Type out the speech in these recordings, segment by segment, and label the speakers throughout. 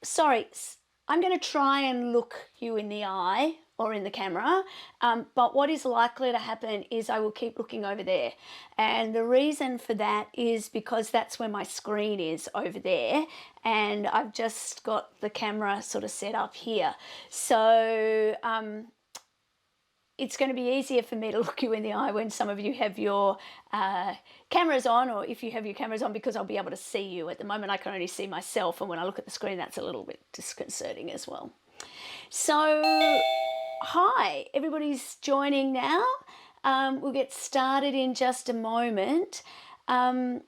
Speaker 1: Sorry, I'm going to try and look you in the eye or in the camera, but what is likely to happen is I will keep looking over there. And the reason for that is because that's where my screen is, over there, and I've just got the camera sort of set up here. So it's going to be easier for me to look you in the eye when some of you have your cameras on, or if you have your cameras on, because I'll be able to see you. At the moment I can only see myself, and when I look at the screen that's a little bit disconcerting as well. So hi, everybody's joining now. We'll get started in just a moment. I'm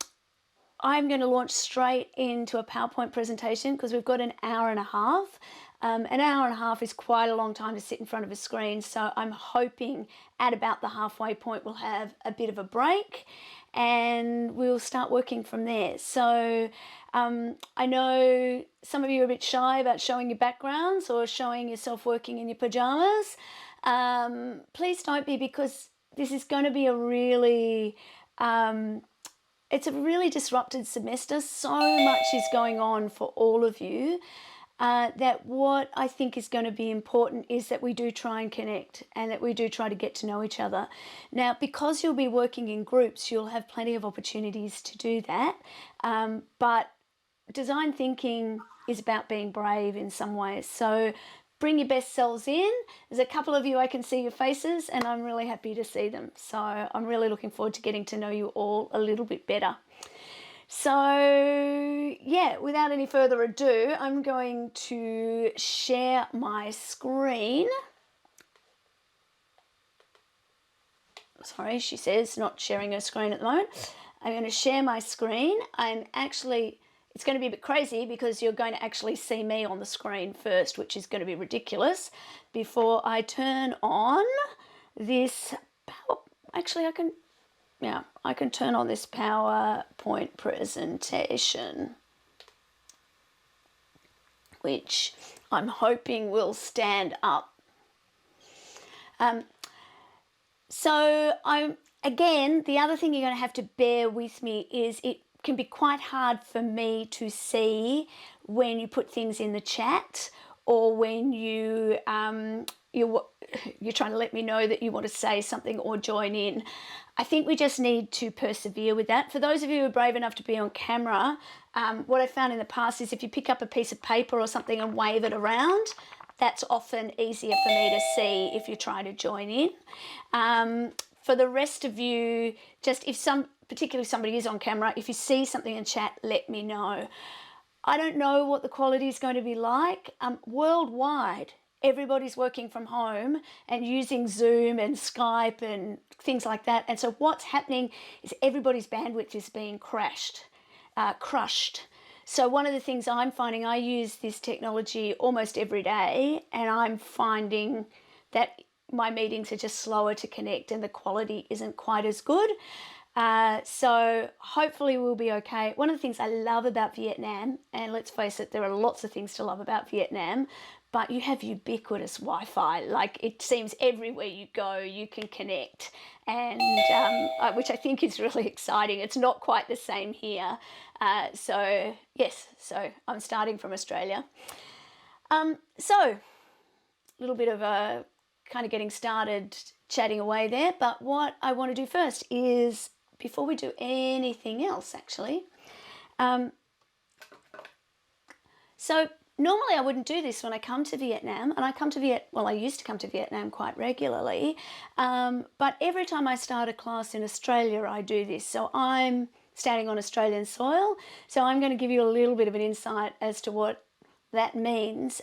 Speaker 1: going to launch straight into a PowerPoint presentation because we've got an hour and a half. An hour and a half is quite a long time to sit in front of a screen, so I'm hoping at about the halfway point we'll have a bit of a break and we'll start working from there. So I know some of you are a bit shy about showing your backgrounds or showing yourself working in your pajamas. Please don't be, because this is going to be a really it's a really disrupted semester. So much is going on for all of you. That what I think is going to be important is that we do try and connect, and that we do try to get to know each other. Now, because you'll be working in groups, you'll have plenty of opportunities to do that. But design thinking is about being brave in some ways. So bring your best selves in. There's a couple of you I can see your faces, and I'm really happy to see them. So I'm really looking forward to getting to know you all a little bit better. So yeah, without any further ado, I'm going to share my screen. Sorry, she says not sharing her screen at the moment. I'm going to share my screen. It's going to be a bit crazy because you're going to actually see me on the screen first, which is going to be ridiculous, before I turn on this power. Actually, I can turn on this PowerPoint presentation, which I'm hoping will stand up. Again, the other thing you're going to have to bear with me is it can be quite hard for me to see when you put things in the chat, or when you're trying to let me know that you want to say something or join in. I think we just need to persevere with that. For those of you who are brave enough to be on camera, what I found in the past is if you pick up a piece of paper or something and wave it around, that's often easier for me to see if you're trying to join in. For the rest of you, particularly somebody is on camera, if you see something in chat, let me know. I don't know what the quality is going to be like. Worldwide, everybody's working from home and using Zoom and Skype and things like that. And so what's happening is everybody's bandwidth is being crushed. So one of the things I'm finding, I use this technology almost every day, and I'm finding that my meetings are just slower to connect and the quality isn't quite as good. So hopefully we'll be okay. One of the things I love about Vietnam, and let's face it, there are lots of things to love about Vietnam, but you have ubiquitous Wi-Fi. Like, it seems everywhere you go, you can connect, and which I think is really exciting. It's not quite the same here. So I'm starting from Australia. So a little bit of a kind of getting started, chatting away there. But what I want to do first is, before we do anything else, actually, so normally I wouldn't do this when I come to Vietnam, and I used to come to Vietnam quite regularly, but every time I start a class in Australia, I do this. So I'm standing on Australian soil, so I'm going to give you a little bit of an insight as to what that means.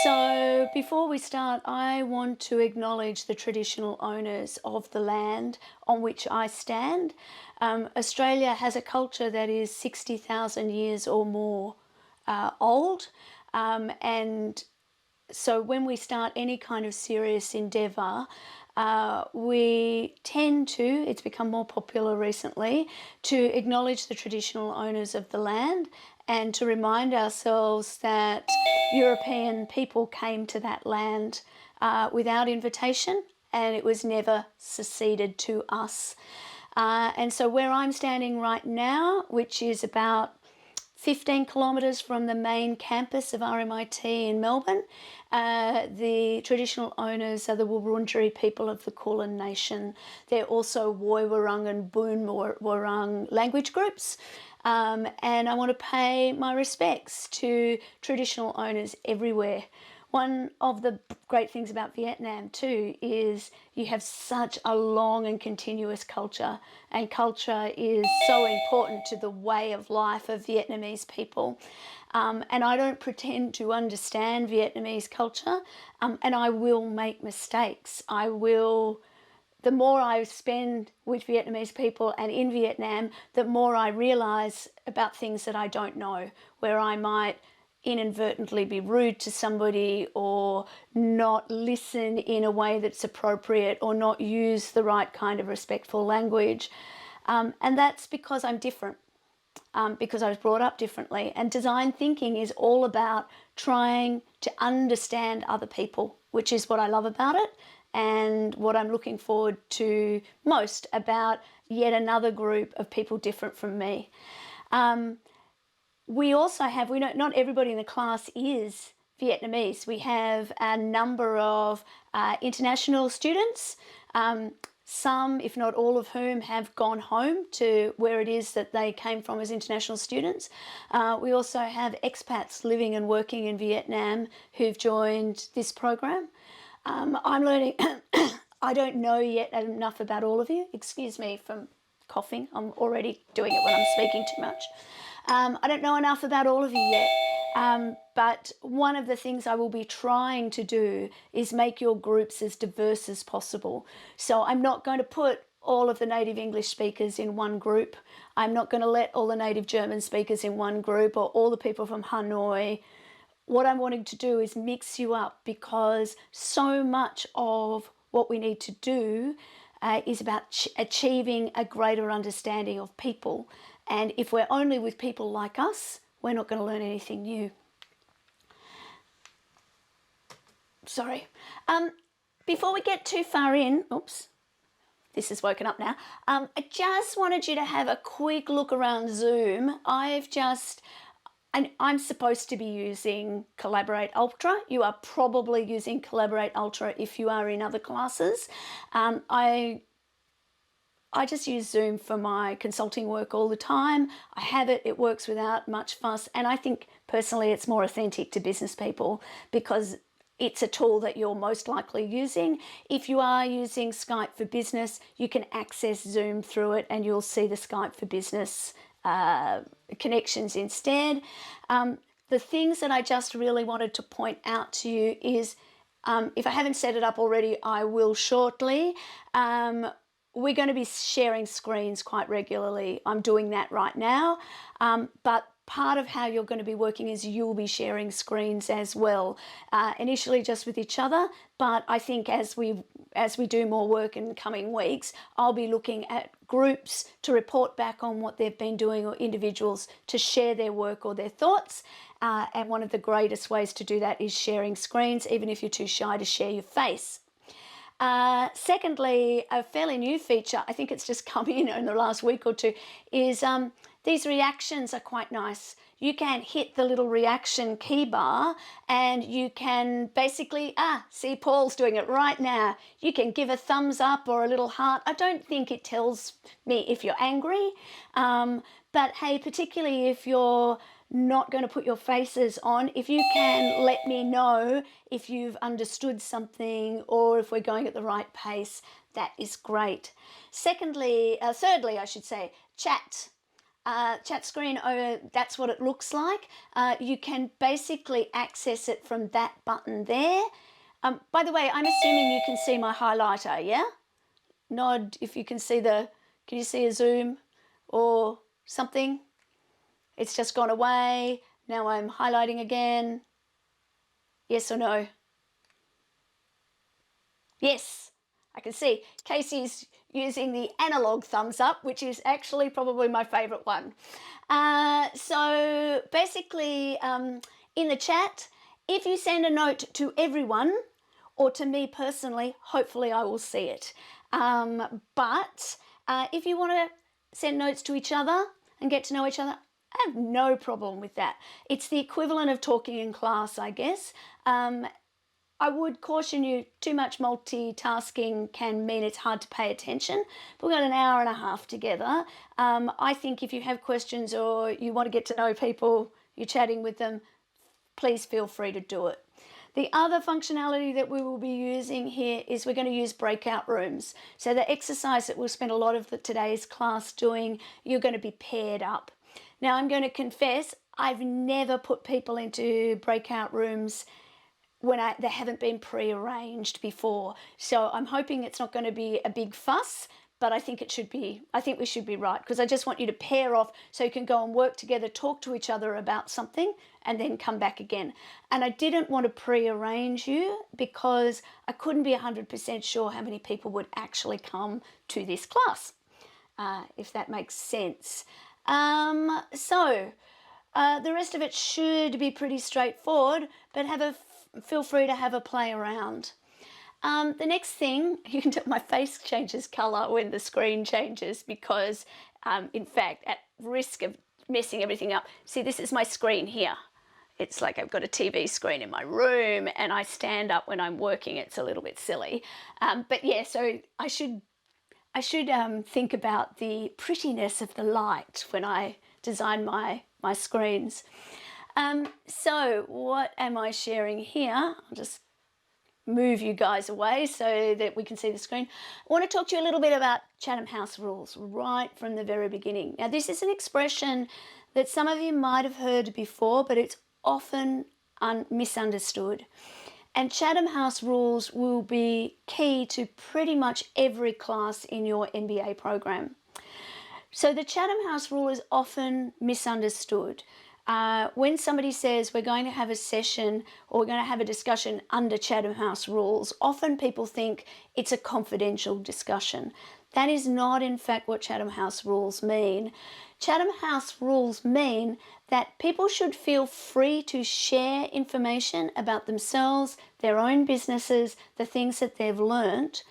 Speaker 1: So before we start, I want to acknowledge the traditional owners of the land on which I stand. Australia has a culture that is 60,000 years or more old, and so when we start any kind of serious endeavour, we tend to, it's become more popular recently, to acknowledge the traditional owners of the land, and to remind ourselves that European people came to that land without invitation, and it was never seceded to us. And so where I'm standing right now, which is about 15 kilometres from the main campus of RMIT in Melbourne. The traditional owners are the Wurundjeri people of the Kulin Nation. They're also Woi Wurrung and Boon Wurrung language groups. And I want to pay my respects to traditional owners everywhere. One of the great things about Vietnam too is you have such a long and continuous culture, and culture is so important to the way of life of Vietnamese people. And I don't pretend to understand Vietnamese culture, and I will make mistakes. The more I spend with Vietnamese people and in Vietnam, the more I realise about things that I don't know, where I might inadvertently be rude to somebody or not listen in a way that's appropriate or not use the right kind of respectful language. And that's because I'm different, because I was brought up differently. And design thinking is all about trying to understand other people, which is what I love about it and what I'm looking forward to most about yet another group of people different from me. We also have, not everybody in the class is Vietnamese. We have a number of international students, some, if not all of whom, have gone home to where it is that they came from as international students. We also have expats living and working in Vietnam who've joined this program. I'm learning, I don't know yet enough about all of you. Excuse me from coughing. I'm already doing it when I'm speaking too much. I don't know enough about all of you yet, but one of the things I will be trying to do is make your groups as diverse as possible. So I'm not going to put all of the native English speakers in one group. I'm not going to let all the native German speakers in one group or all the people from Hanoi. What I'm wanting to do is mix you up, because so much of what we need to do is about achieving a greater understanding of people. And if we're only with people like us, we're not going to learn anything new. Sorry. Before we get too far in, oops, this is woken up now. I just wanted you to have a quick look around Zoom. I'm supposed to be using Collaborate Ultra. You are probably using Collaborate Ultra if you are in other classes. I just use Zoom for my consulting work all the time. I have it, it works without much fuss, and I think personally it's more authentic to business people because it's a tool that you're most likely using. If you are using Skype for Business, you can access Zoom through it and you'll see the Skype for Business connections instead. The things that I just really wanted to point out to you is, if I haven't set it up already, I will shortly. We're going to be sharing screens quite regularly. I'm doing that right now, but part of how you're going to be working is you'll be sharing screens as well, initially just with each other, but I think as we do more work in the coming weeks, I'll be looking at groups to report back on what they've been doing, or individuals to share their work or their thoughts, and one of the greatest ways to do that is sharing screens, even if you're too shy to share your face. Secondly, a fairly new feature, I think it's just come in the last week or two, is these reactions are quite nice. You can hit the little reaction key bar and you can basically, see Paul's doing it right now. You can give a thumbs up or a little heart. I don't think it tells me if you're angry, but hey, particularly if you're not going to put your faces on, if you can let me know if you've understood something or if we're going at the right pace, that is great. Thirdly, I should say, chat. Chat screen, that's what it looks like. You can basically access it from that button there. By the way, I'm assuming you can see my highlighter, yeah? Nod if you can see can you see a zoom or something? It's just gone away. Now I'm highlighting again. Yes or no? Yes, I can see. Casey's using the analog thumbs up, which is actually probably my favourite one. So basically, in the chat, if you send a note to everyone or to me personally, hopefully I will see it. But if you want to send notes to each other and get to know each other, I have no problem with that. It's the equivalent of talking in class, I guess. I would caution you, too much multitasking can mean it's hard to pay attention. But we've got an hour and a half together. I think if you have questions or you want to get to know people, you're chatting with them, please feel free to do it. The other functionality that we will be using here is we're going to use breakout rooms. So the exercise that we'll spend a lot of today's class doing, you're going to be paired up. Now I'm going to confess, I've never put people into breakout rooms when they haven't been pre-arranged before. So I'm hoping it's not going to be a big fuss, but I think we should be right, because I just want you to pair off so you can go and work together, talk to each other about something, and then come back again. And I didn't want to pre-arrange you because I couldn't be 100% sure how many people would actually come to this class, if that makes sense. The rest of it should be pretty straightforward, but feel free to have a play around. The next thing, you can tell my face changes colour when the screen changes because, in fact, at risk of messing everything up, see, this is my screen here. It's like I've got a TV screen in my room and I stand up when I'm working. It's a little bit silly. But yeah, so I should think about the prettiness of the light when I design my screens. So what am I sharing here? I'll just move you guys away so that we can see the screen. I want to talk to you a little bit about Chatham House rules right from the very beginning. Now, this is an expression that some of you might have heard before, but it's often misunderstood. And Chatham House rules will be key to pretty much every class in your MBA program. So the Chatham House rule is often misunderstood. When somebody says we're going to have a session or we're going to have a discussion under Chatham House rules, often people think it's a confidential discussion. That is not, in fact, what Chatham House rules mean. Chatham House rules mean that people should feel free to share information about themselves, their own businesses, the things that they've learnt,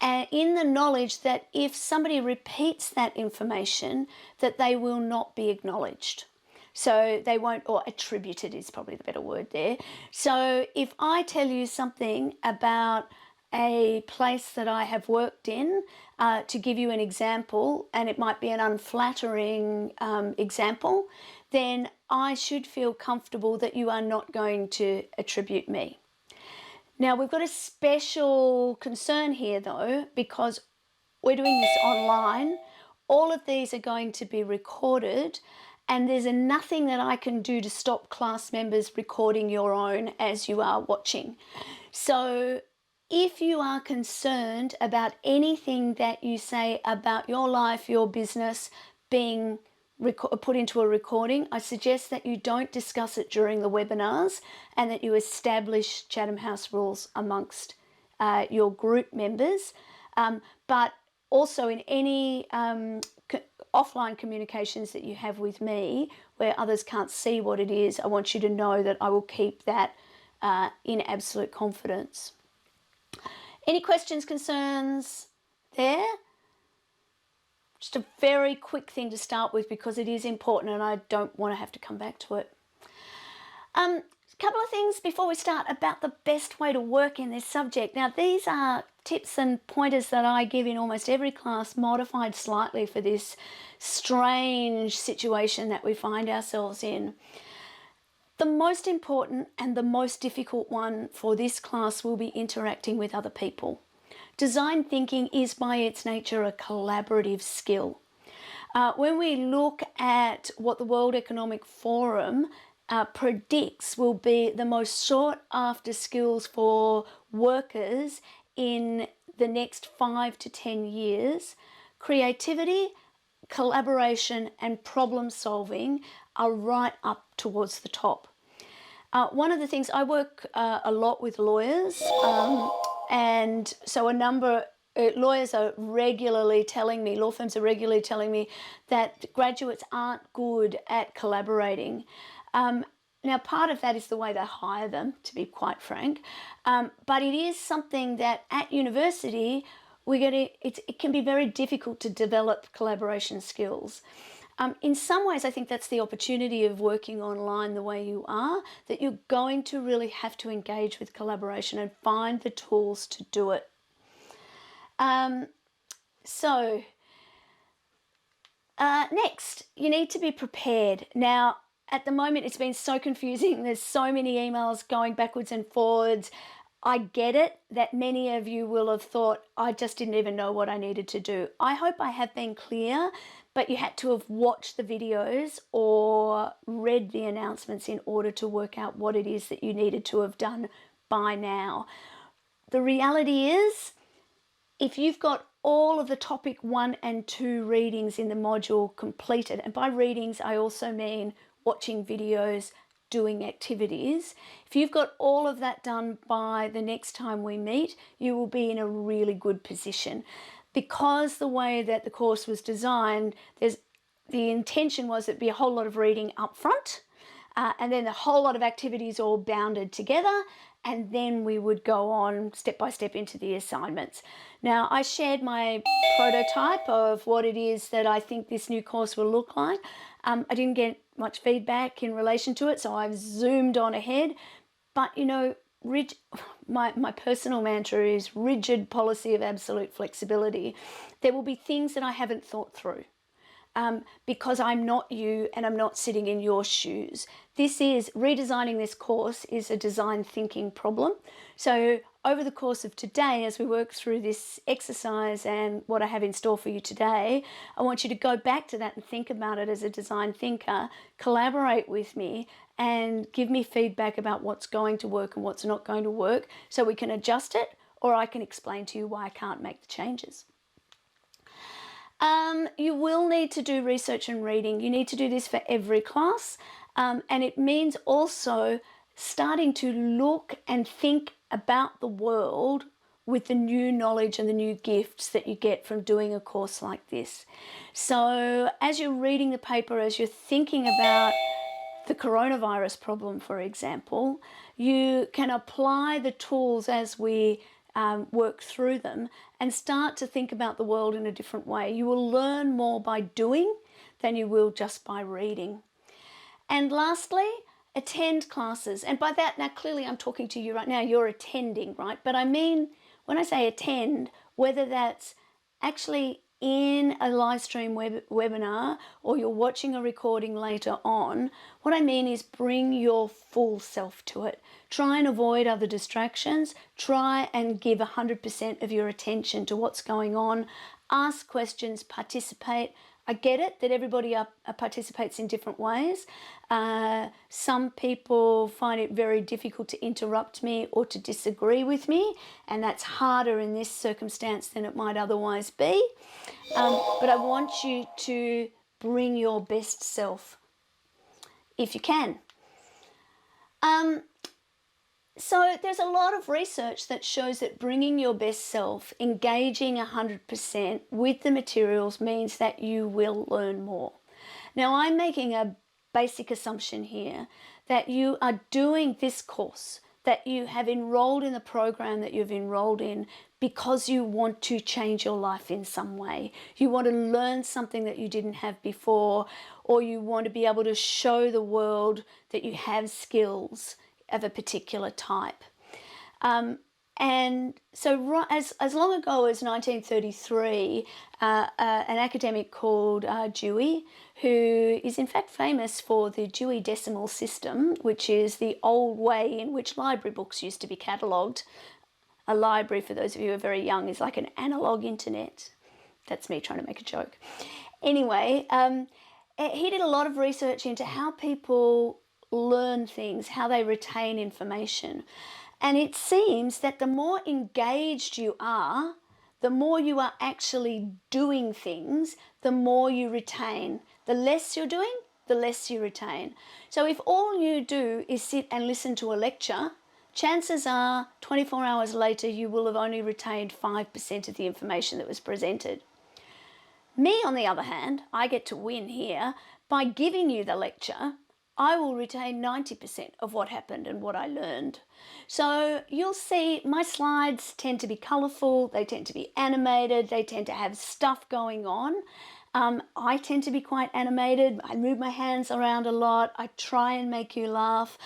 Speaker 1: and in the knowledge that if somebody repeats that information, that they will not be acknowledged. So they won't, or attributed is probably the better word there. So if I tell you something about a place that I have worked in, to give you an example, and it might be an unflattering example, then I should feel comfortable that you are not going to attribute me. Now, we've got a special concern here though, because we're doing this online. All of these are going to be recorded, and there's nothing that I can do to stop class members recording your own as you are watching. So if you are concerned about anything that you say about your life, your business being put into a recording, I suggest that you don't discuss it during the webinars and that you establish Chatham House rules amongst your group members. But also in any offline communications that you have with me where others can't see what it is, I want you to know that I will keep that in absolute confidence. Any questions, concerns there? Just a very quick thing to start with because it is important and I don't want to have to come back to it. A couple of things before we start about the best way to work in this subject. Now, these are tips and pointers that I give in almost every class, modified slightly for this strange situation that we find ourselves in. The most important and the most difficult one for this class will be interacting with other people. Design thinking is by its nature a collaborative skill. When we look at what the World Economic Forum predicts will be the most sought after skills for workers in the next 5 to 10 years, creativity, collaboration and problem solving are right up towards the top. One of the things, I work a lot with lawyers, and so a number lawyers are regularly telling me, law firms are regularly telling me that graduates aren't good at collaborating. Now, part of that is the way they hire them, to be quite frank, but it is something that at university it can be very difficult to develop collaboration skills. In some ways, I think that's the opportunity of working online the way you are, that you're going to really have to engage with collaboration and find the tools to do it. Next, you need to be prepared. Now, at the moment, it's been so confusing. There's so many emails going backwards and forwards. I get it that many of you will have thought, I just didn't even know what I needed to do. I hope I have been clear, but you had to have watched the videos or read the announcements in order to work out what it is that you needed to have done by now. The reality is, if you've got all of the topic 1 and 2 readings in the module completed, and by readings I also mean watching videos, doing activities, if you've got all of that done by the next time we meet, you will be in a really good position. Because the way that the course was designed, the intention was it'd be a whole lot of reading up front, and then a whole lot of activities all bounded together, and then we would go on step by step into the assignments. Now, I shared my prototype of what it is that I think this new course will look like. I didn't get much feedback in relation to it, so I've zoomed on ahead. But, you know, my personal mantra is rigid policy of absolute flexibility. There will be things that I haven't thought through. Because I'm not you and I'm not sitting in your shoes. Redesigning this course is a design thinking problem. So over the course of today, as we work through this exercise and what I have in store for you today, I want you to go back to that and think about it as a design thinker, collaborate with me and give me feedback about what's going to work and what's not going to work so we can adjust it, or I can explain to you why I can't make the changes. You will need to do research and reading. You need to do this for every class, and it means also starting to look and think about the world with the new knowledge and the new gifts that you get from doing a course like this. So as you're reading the paper, as you're thinking about the coronavirus problem, for example, you can apply the tools as we work through them and start to think about the world in a different way. You will learn more by doing than you will just by reading. And lastly, attend classes. And by that, now clearly I'm talking to you right now, you're attending, right? But I mean, when I say attend, whether that's actually in a live stream webinar or you're watching a recording later on, what I mean is bring your full self to it. Try and avoid other distractions. Try and give 100% of your attention to what's going on. Ask questions, participate. I get it that everybody participates in different ways. Some people find it very difficult to interrupt me or to disagree with me, and that's harder in this circumstance than it might otherwise be. But I want you to bring your best self if you can. So there's a lot of research that shows that bringing your best self, engaging 100% with the materials means that you will learn more. Now, I'm making a basic assumption here that you are doing this course, that you have enrolled in the program that you've enrolled in because you want to change your life in some way. You want to learn something that you didn't have before, or you want to be able to show the world that you have skills of a particular type. And so as long ago as 1933, an academic called Dewey, who is in fact famous for the Dewey Decimal System, which is the old way in which library books used to be catalogued. A library, for those of you who are very young, is like an analog internet. That's me trying to make a joke. Anyway, he did a lot of research into how people learn things, how they retain information. And it seems that the more engaged you are, the more you are actually doing things, the more you retain. The less you're doing, the less you retain. So if all you do is sit and listen to a lecture, chances are 24 hours later you will have only retained 5% of the information that was presented. Me, on the other hand, I get to win here. By giving you the lecture, I will retain 90% of what happened and what I learned. So you'll see my slides tend to be colourful, they tend to be animated, they tend to have stuff going on. I tend to be quite animated. I move my hands around a lot. I try and make you laugh.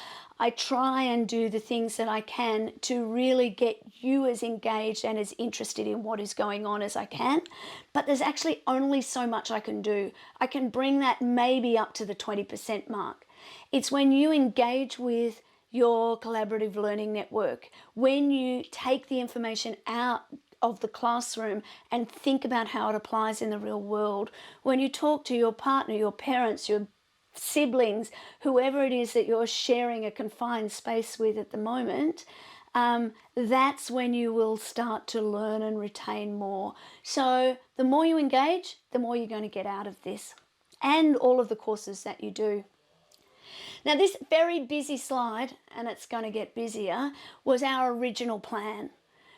Speaker 1: I try and do the things that I can to really get you as engaged and as interested in what is going on as I can. But there's actually only so much I can do. I can bring that maybe up to the 20% mark. It's when you engage with your collaborative learning network, when you take the information out of the classroom and think about how it applies in the real world, when you talk to your partner, your parents, your siblings, whoever it is that you're sharing a confined space with at the moment, that's when you will start to learn and retain more. So the more you engage, the more you're going to get out of this and all of the courses that you do. Now, this very busy slide, and it's going to get busier, was our original plan.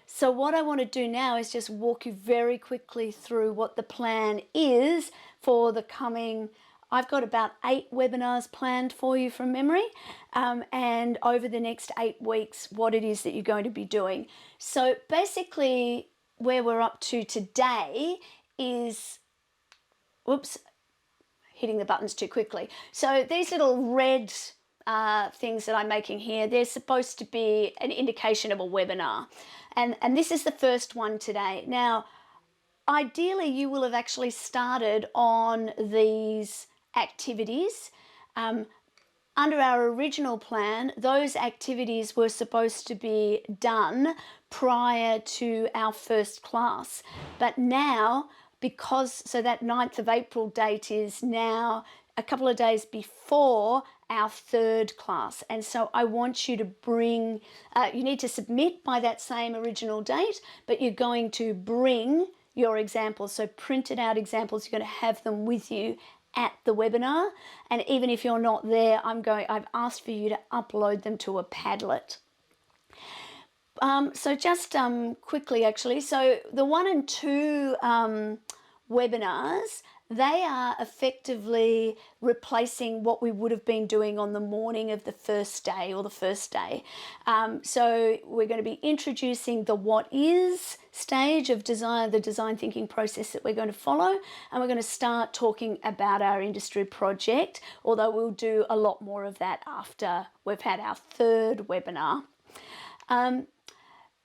Speaker 1: So what I want to do now is just walk you very quickly through what the plan is for the coming, I've got about 8 webinars planned for you from memory, and over the next 8 weeks, what it is that you're going to be doing. So basically, where we're up to today is, whoops, hitting the buttons too quickly. So these little red things that I'm making here, they're supposed to be an indication of a webinar. And this is the first one today. Now, ideally, you will have actually started on these activities. Under our original plan, those activities were supposed to be done prior to our first class. But now, so that 9th of April date is now a couple of days before our 3rd class. And so I want you to bring, you need to submit by that same original date, but you're going to bring your examples. So printed out examples, you're going to have them with you at the webinar. And even if you're not there, I've asked for you to upload them to a Padlet. So just quickly actually, so the 1 and 2 webinars, they are effectively replacing what we would have been doing on the morning of the first day or the first day. So we're going to be introducing the what is stage of design, the design thinking process that we're going to follow, and we're going to start talking about our industry project, although we'll do a lot more of that after we've had our 3rd webinar.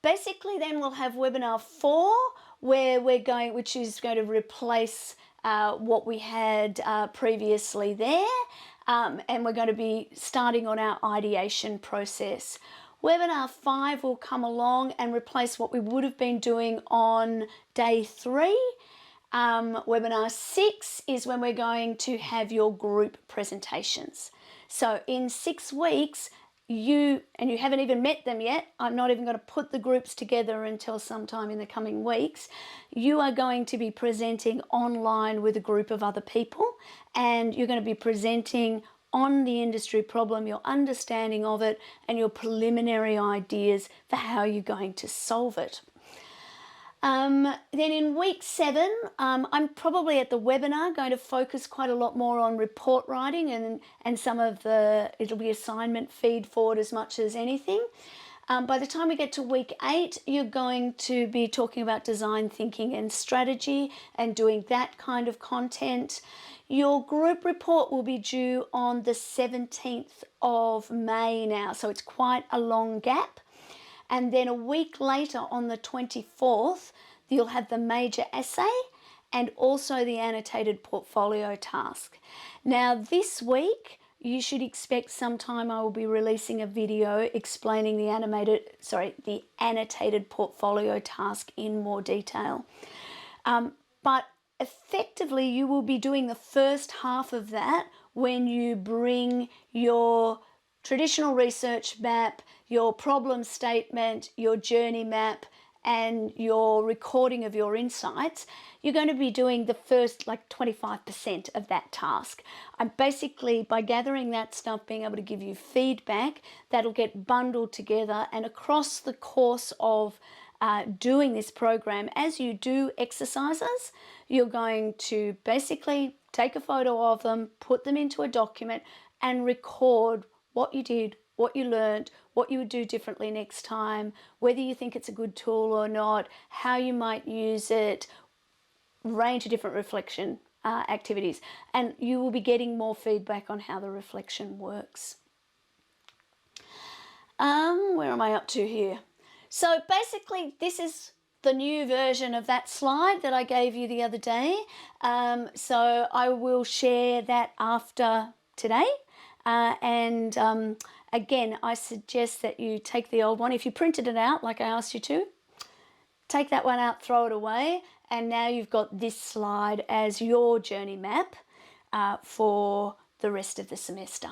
Speaker 1: Basically then we'll have webinar 4 where we're going, which is going to replace what we had previously there, and we're going to be starting on our ideation process. Webinar 5 will come along and replace what we would have been doing on day 3. Webinar 6 is when we're going to have your group presentations. So in 6 weeks, you haven't even met them yet. I'm not even going to put the groups together until sometime in the coming weeks. You are going to be presenting online with a group of other people, and you're going to be presenting on the industry problem, your understanding of it, and your preliminary ideas for how you're going to solve it. Then in week 7, I'm probably at the webinar going to focus quite a lot more on report writing and some of it'll be assignment feed forward as much as anything. By the time we get to week 8, you're going to be talking about design thinking and strategy and doing that kind of content. Your group report will be due on the 17th of May now, so it's quite a long gap. And then a week later on the 24th, you'll have the major essay and also the annotated portfolio task. Now this week, you should expect sometime I will be releasing a video explaining the annotated portfolio task in more detail. But effectively, you will be doing the first half of that when you bring your traditional research map, your problem statement, your journey map, and your recording of your insights. You're going to be doing the first 25% of that task. I'm basically, by gathering that stuff, being able to give you feedback that'll get bundled together, and across the course of doing this program, as you do exercises, you're going to basically take a photo of them, put them into a document, and record what you did, what you learned, what you would do differently next time, whether you think it's a good tool or not, how you might use it, range of different reflection activities, and you will be getting more feedback on how the reflection works. Where am I up to here? So basically this is the new version of that slide that I gave you the other day. So I will share that after today. Again, I suggest that you take the old one. If you printed it out like I asked you to, take that one out, throw it away, and now you've got this slide as your journey map for the rest of the semester.